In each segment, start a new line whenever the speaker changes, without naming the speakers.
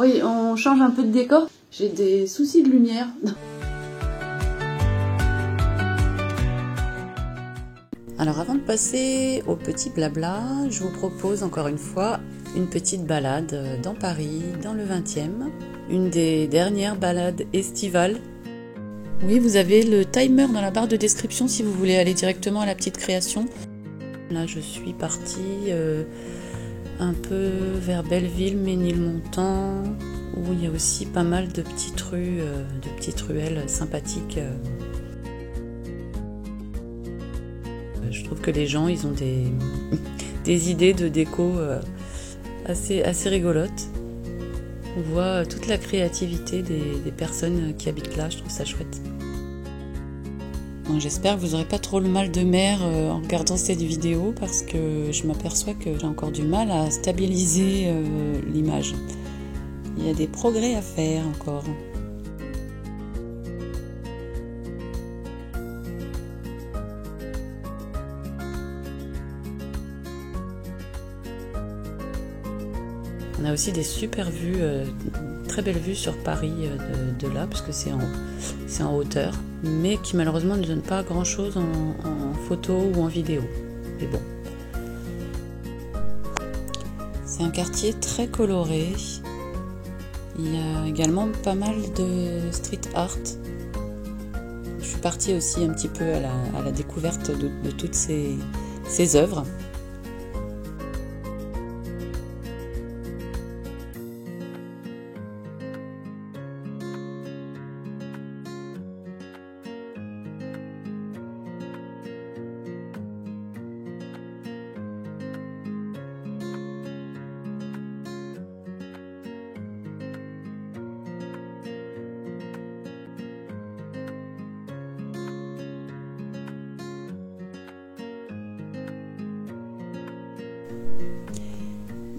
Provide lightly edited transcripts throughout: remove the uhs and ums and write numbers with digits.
Oui, on change un peu de décor. J'ai des soucis de lumière. Alors avant de passer au petit blabla, je vous propose encore une fois une petite balade dans Paris, dans le 20e. Une des dernières balades estivales. Oui, vous avez le timer dans la barre de description si vous voulez aller directement à la petite création. Là, je suis partie un peu vers Belleville, Ménilmontant, où il y a aussi pas mal de petites rues, de petites ruelles sympathiques. Je trouve que les gens, ils ont des idées de déco assez rigolotes. On voit toute la créativité des personnes qui habitent là, je trouve ça chouette. J'espère que vous n'aurez pas trop le mal de mer en regardant cette vidéo parce que je m'aperçois que j'ai encore du mal à stabiliser l'image. Il y a des progrès à faire encore. On a aussi des super vues, très belles vues sur Paris de là, parce que c'est en hauteur, mais qui malheureusement ne donnent pas grand chose en photo ou en vidéo. Mais bon. C'est un quartier très coloré. Il y a également pas mal de street art. Je suis partie aussi un petit peu à la découverte de toutes ces œuvres.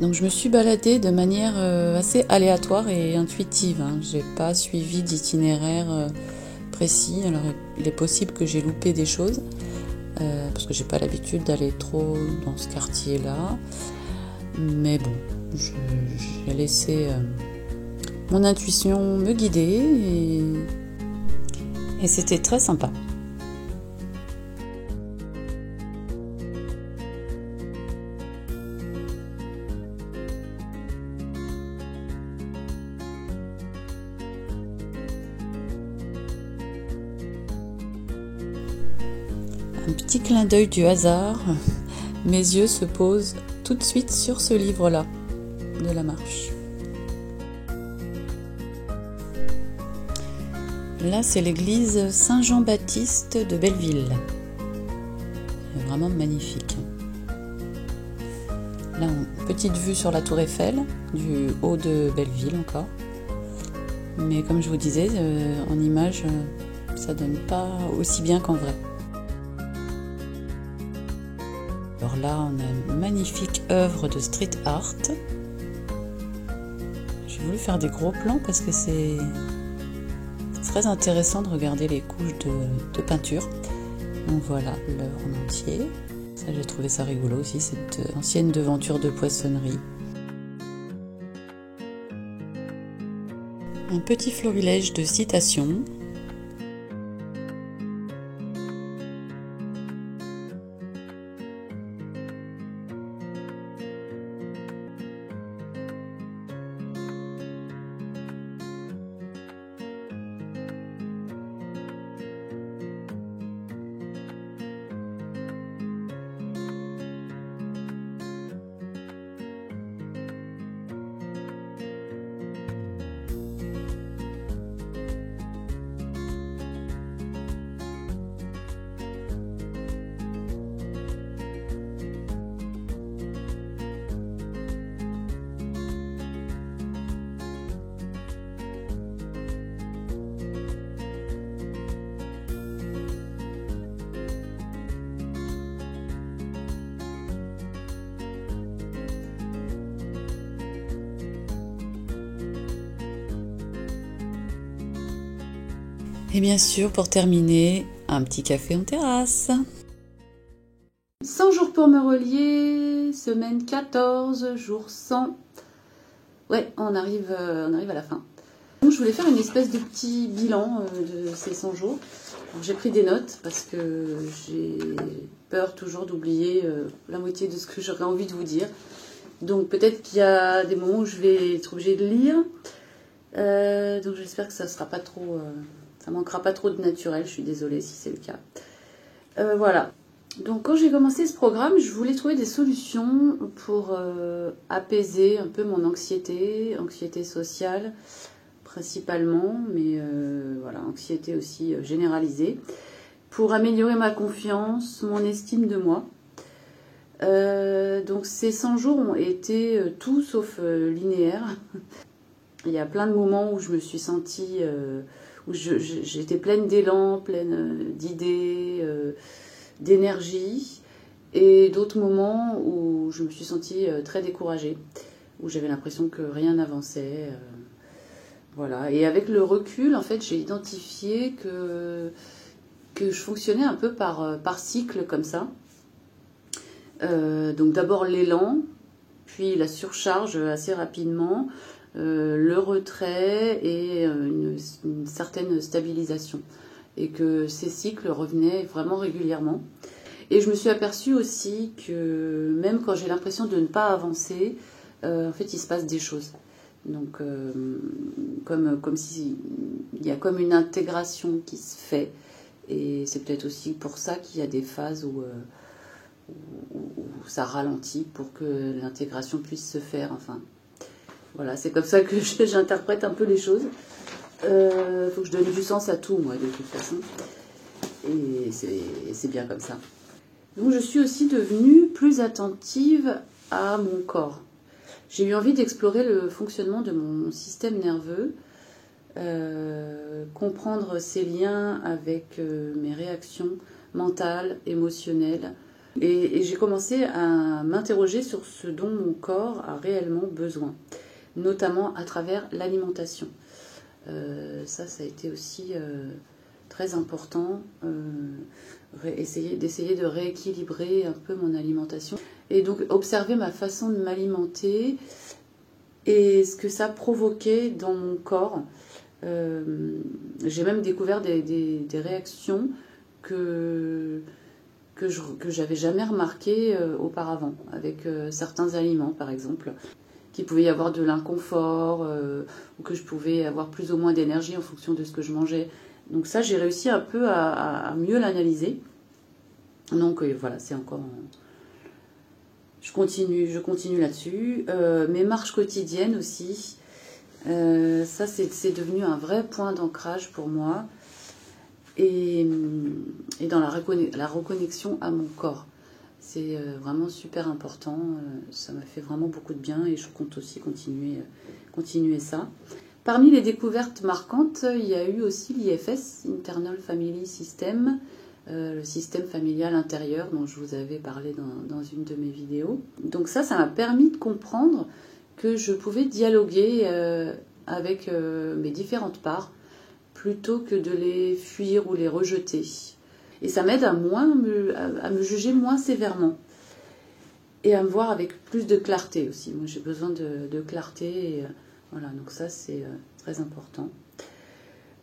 Donc je me suis baladée de manière assez aléatoire et intuitive. J'ai pas suivi d'itinéraire précis. Alors il est possible que j'ai loupé des choses parce que j'ai pas l'habitude d'aller trop dans ce quartier-là. Mais bon, j'ai laissé mon intuition me guider et c'était très sympa. Un petit clin d'œil du hasard, mes yeux se posent tout de suite sur ce livre-là, de la marche. Là, c'est l'église Saint-Jean-Baptiste de Belleville. C'est vraiment magnifique. Là, petite vue sur la tour Eiffel, du haut de Belleville encore. Mais comme je vous disais, en image, ça donne pas aussi bien qu'en vrai. Alors là, on a une magnifique œuvre de street art. J'ai voulu faire des gros plans parce que c'est très intéressant de regarder les couches de peinture. Donc voilà l'œuvre en entier. Ça, j'ai trouvé ça rigolo aussi, cette ancienne devanture de poissonnerie. Un petit florilège de citations. Et bien sûr, pour terminer, un petit café en terrasse. 100 jours pour me relier, semaine 14, jour 100. Ouais, on arrive à la fin. Donc, je voulais faire une espèce de petit bilan de ces 100 jours. J'ai pris des notes parce que j'ai peur toujours d'oublier la moitié de ce que j'aurais envie de vous dire. Donc peut-être qu'il y a des moments où je vais être obligée de lire. Donc j'espère que ça sera pas trop, ça manquera pas trop de naturel. Je suis désolée si c'est le cas. Voilà. Donc quand j'ai commencé ce programme, je voulais trouver des solutions pour apaiser un peu mon anxiété sociale principalement, mais voilà, anxiété aussi généralisée, pour améliorer ma confiance, mon estime de moi. Donc ces 100 jours ont été tout sauf linéaires. Il y a plein de moments où je me suis sentie, où j'étais pleine d'élan, pleine d'idées, d'énergie, et d'autres moments où je me suis sentie très découragée, où j'avais l'impression que rien n'avançait. Voilà. Et avec le recul, en fait, j'ai identifié que je fonctionnais un peu par cycle comme ça. Donc d'abord l'élan, puis la surcharge assez rapidement, le retrait et une certaine stabilisation. Et que ces cycles revenaient vraiment régulièrement. Et je me suis aperçue aussi que même quand j'ai l'impression de ne pas avancer, en fait il se passe des choses. Donc comme si il y a comme une intégration qui se fait. Et c'est peut-être aussi pour ça qu'il y a des phases où ça ralentit pour que l'intégration puisse se faire. Enfin, voilà, c'est comme ça que j'interprète un peu les choses. Faut que je donne du sens à tout, moi, de toute façon. Et c'est bien comme ça. Donc, je suis aussi devenue plus attentive à mon corps. J'ai eu envie d'explorer le fonctionnement de mon système nerveux, comprendre ses liens avec mes réactions mentales, émotionnelles. Et j'ai commencé à m'interroger sur ce dont mon corps a réellement besoin, notamment à travers l'alimentation. Ça a été aussi très important, d'essayer de rééquilibrer un peu mon alimentation. Et donc observer ma façon de m'alimenter et ce que ça provoquait dans mon corps. J'ai même découvert des réactions que j'avais jamais remarquées auparavant, avec certains aliments par exemple, qu'il pouvait y avoir de l'inconfort, ou que je pouvais avoir plus ou moins d'énergie en fonction de ce que je mangeais. Donc ça, j'ai réussi un peu à mieux l'analyser. Donc voilà, c'est encore... Je continue là-dessus. Mes marches quotidiennes aussi, ça c'est devenu un vrai point d'ancrage pour moi. Et dans la reconnexion à mon corps. C'est vraiment super important, ça m'a fait vraiment beaucoup de bien et je compte aussi continuer ça. Parmi les découvertes marquantes, il y a eu aussi l'IFS, Internal Family System, le système familial intérieur dont je vous avais parlé dans une de mes vidéos. Donc ça m'a permis de comprendre que je pouvais dialoguer avec mes différentes parts, plutôt que de les fuir ou les rejeter. Et ça m'aide à me juger moins sévèrement. Et à me voir avec plus de clarté aussi. Moi, j'ai besoin de clarté. Et, voilà, donc ça, c'est très important.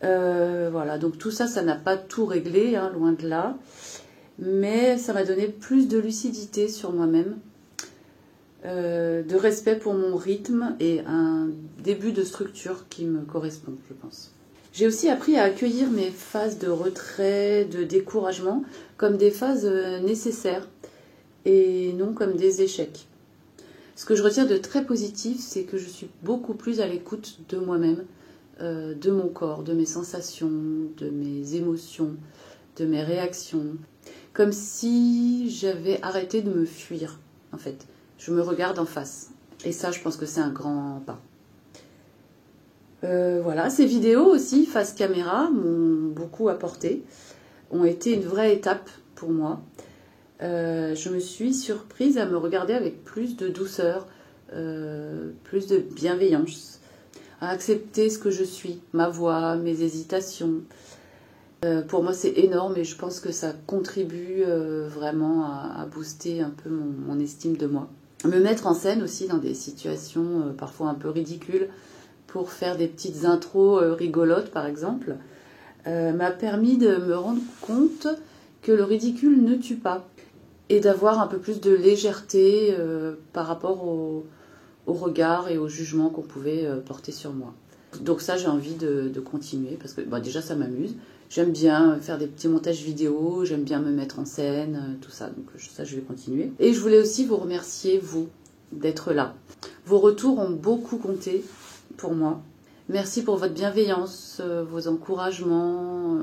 Voilà, donc tout ça, ça n'a pas tout réglé, hein, loin de là. Mais ça m'a donné plus de lucidité sur moi-même, de respect pour mon rythme et un début de structure qui me correspond, je pense. J'ai aussi appris à accueillir mes phases de retrait, de découragement, comme des phases nécessaires et non comme des échecs. Ce que je retiens de très positif, c'est que je suis beaucoup plus à l'écoute de moi-même, de mon corps, de mes sensations, de mes émotions, de mes réactions. Comme si j'avais arrêté de me fuir, en fait. Je me regarde en face. Et ça, je pense que c'est un grand pas. Voilà, ces vidéos aussi, face caméra, m'ont beaucoup apporté, ont été une vraie étape pour moi. Je me suis surprise à me regarder avec plus de douceur, plus de bienveillance, à accepter ce que je suis, ma voix, mes hésitations. Pour moi, c'est énorme et je pense que ça contribue vraiment à booster un peu mon estime de moi. me mettre en scène aussi dans des situations parfois un peu ridicules pour faire des petites intros rigolotes par exemple, m'a permis de me rendre compte que le ridicule ne tue pas et d'avoir un peu plus de légèreté par rapport au regard et au jugement qu'on pouvait porter sur moi. Donc ça, j'ai envie de continuer parce que déjà ça m'amuse. J'aime bien faire des petits montages vidéo, j'aime bien me mettre en scène, tout ça. Donc ça, je vais continuer. Et je voulais aussi vous remercier, vous, d'être là. Vos retours ont beaucoup compté pour moi. Merci pour votre bienveillance, vos encouragements,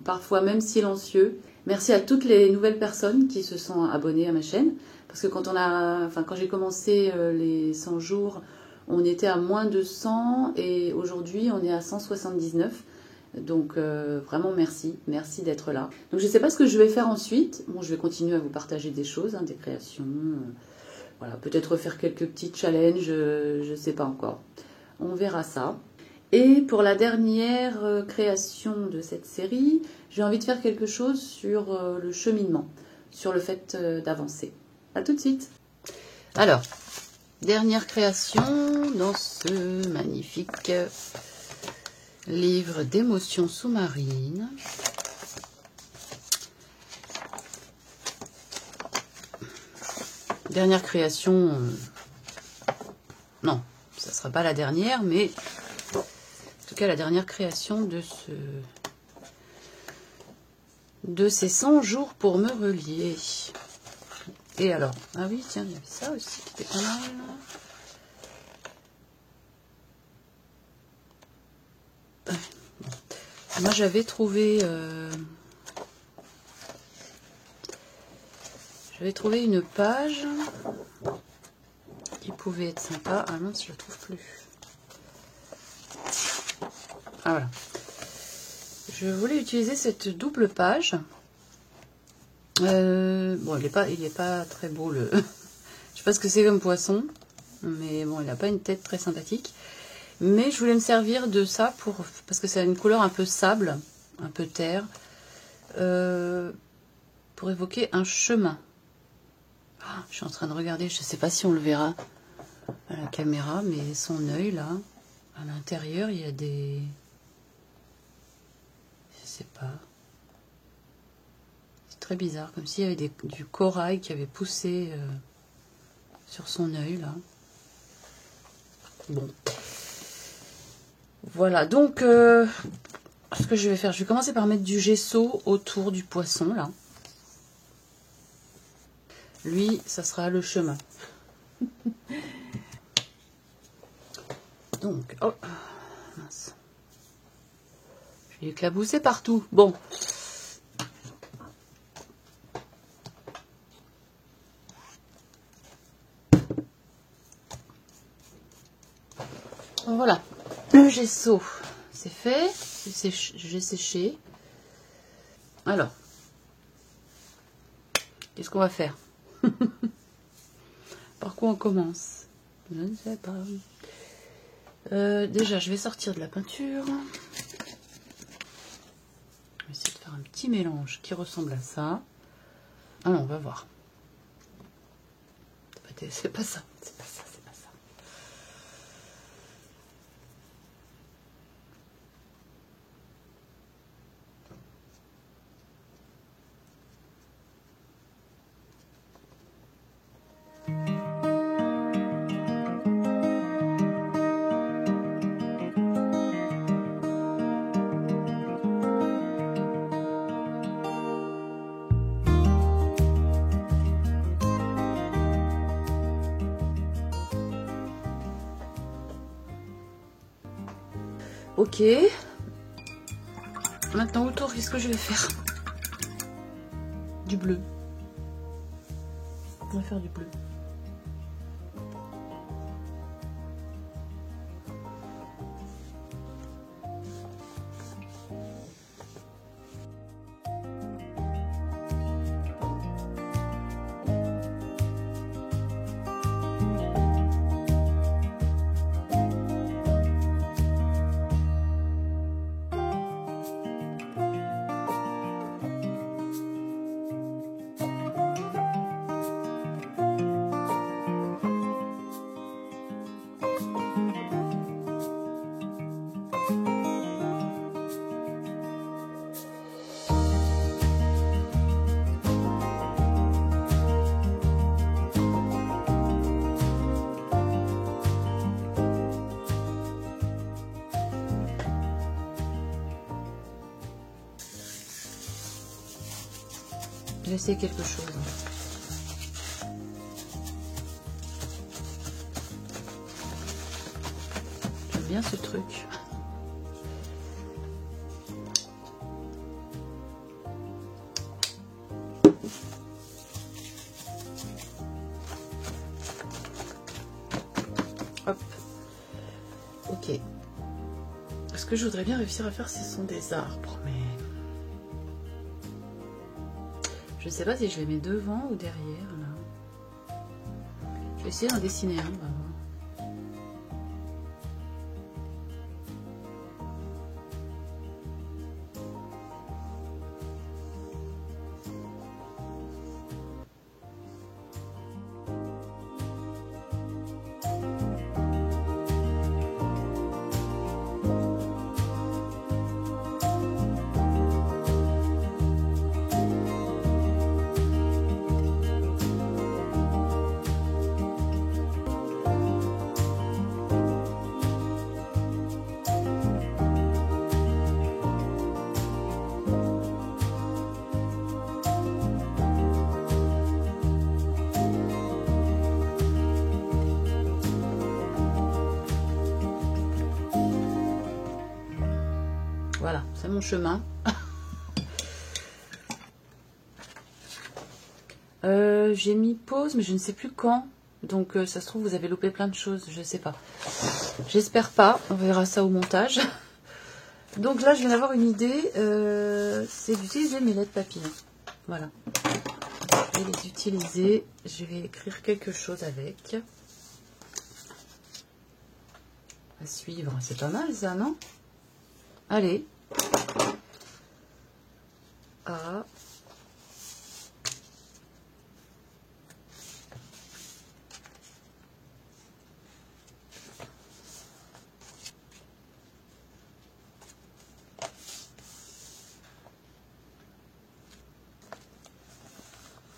parfois même silencieux. Merci à toutes les nouvelles personnes qui se sont abonnées à ma chaîne. Parce que quand j'ai commencé les 100 jours, on était à moins de 100 et aujourd'hui on est à 179. Donc vraiment merci d'être là. Donc je ne sais pas ce que je vais faire ensuite. Bon, je vais continuer à vous partager des choses, des créations. Voilà, peut-être faire quelques petits challenges, je ne sais pas encore. On verra ça. Et pour la dernière création de cette série, j'ai envie de faire quelque chose sur le cheminement, sur le fait d'avancer. A tout de suite. Alors, dernière création dans ce magnifique livre d'émotions sous-marines. Dernière création, non, ça ne sera pas la dernière, mais en tout cas la dernière création de ces 100 jours pour me relier. Et alors, ah oui, tiens, il y avait ça aussi qui était pas mal. Moi, j'avais trouvé une page qui pouvait être sympa. Ah non, je la trouve plus. Ah voilà. Je voulais utiliser cette double page. Bon, il est pas très beau le. Je sais pas ce que c'est comme poisson, mais bon, il n'a pas une tête très sympathique. Mais je voulais me servir de ça parce que ça a une couleur un peu sable, un peu terre, pour évoquer un chemin. Oh, je suis en train de regarder, je ne sais pas si on le verra à la caméra, mais son œil là, à l'intérieur, il y a des, je sais pas, c'est très bizarre, comme s'il y avait du corail qui avait poussé sur son œil là. Bon. Voilà, donc ce que je vais faire, je vais commencer par mettre du gesso autour du poisson, là. Lui, ça sera le chemin. Donc, oh, mince. Je vais éclabousser partout. Bon. Voilà. Le gesso, c'est fait. J'ai séché. Alors, qu'est-ce qu'on va faire? Par quoi on commence? Je ne sais pas. Déjà, je vais sortir de la peinture. Je vais essayer de faire un petit mélange qui ressemble à ça. Ah non, on va voir. C'est pas ça. C'est pas ça. Ok. Maintenant autour, qu'est-ce que je vais faire? Du bleu. On va faire du bleu. vais essayer quelque chose. J'aime bien ce truc. Hop. Ok. Ce que je voudrais bien réussir à faire, ce sont des arbres, mais je ne sais pas si je les mets devant ou derrière. Là. Je vais essayer d'en dessiner un. On va voir. Voilà, c'est mon chemin. J'ai mis pause, mais je ne sais plus quand. Donc ça se trouve, vous avez loupé plein de choses, je ne sais pas. J'espère pas, on verra ça au montage. Donc là, je viens d'avoir une idée, c'est d'utiliser mes lettres papillons. Voilà. Je vais les utiliser, je vais écrire quelque chose avec. À suivre, c'est pas mal ça, non? Allez. A.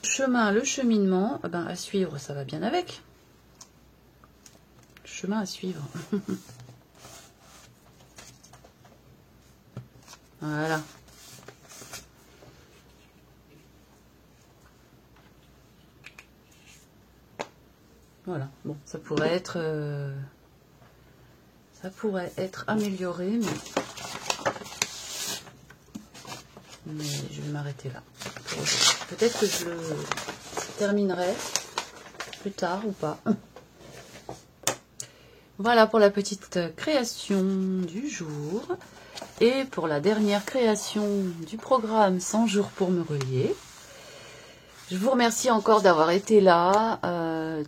Chemin, le cheminement, eh ben, à suivre, ça va bien avec. Chemin à suivre. Voilà. Voilà. Bon, ça pourrait être amélioré, mais je vais m'arrêter là. Peut-être que je le terminerai plus tard ou pas. Voilà pour la petite création du jour. Et pour la dernière création du programme 100 jours pour me relier. Je vous remercie encore d'avoir été là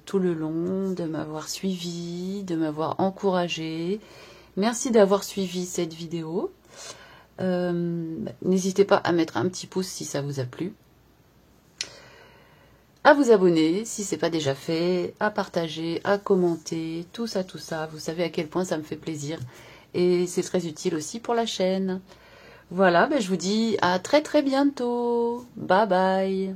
tout le long, de m'avoir suivi, de m'avoir encouragé. Merci d'avoir suivi cette vidéo. N'hésitez pas à mettre un petit pouce si ça vous a plu. À vous abonner si ce n'est pas déjà fait, à partager, à commenter, tout ça. Vous savez à quel point ça me fait plaisir. Et c'est très utile aussi pour la chaîne. Voilà, je vous dis à très bientôt. Bye bye.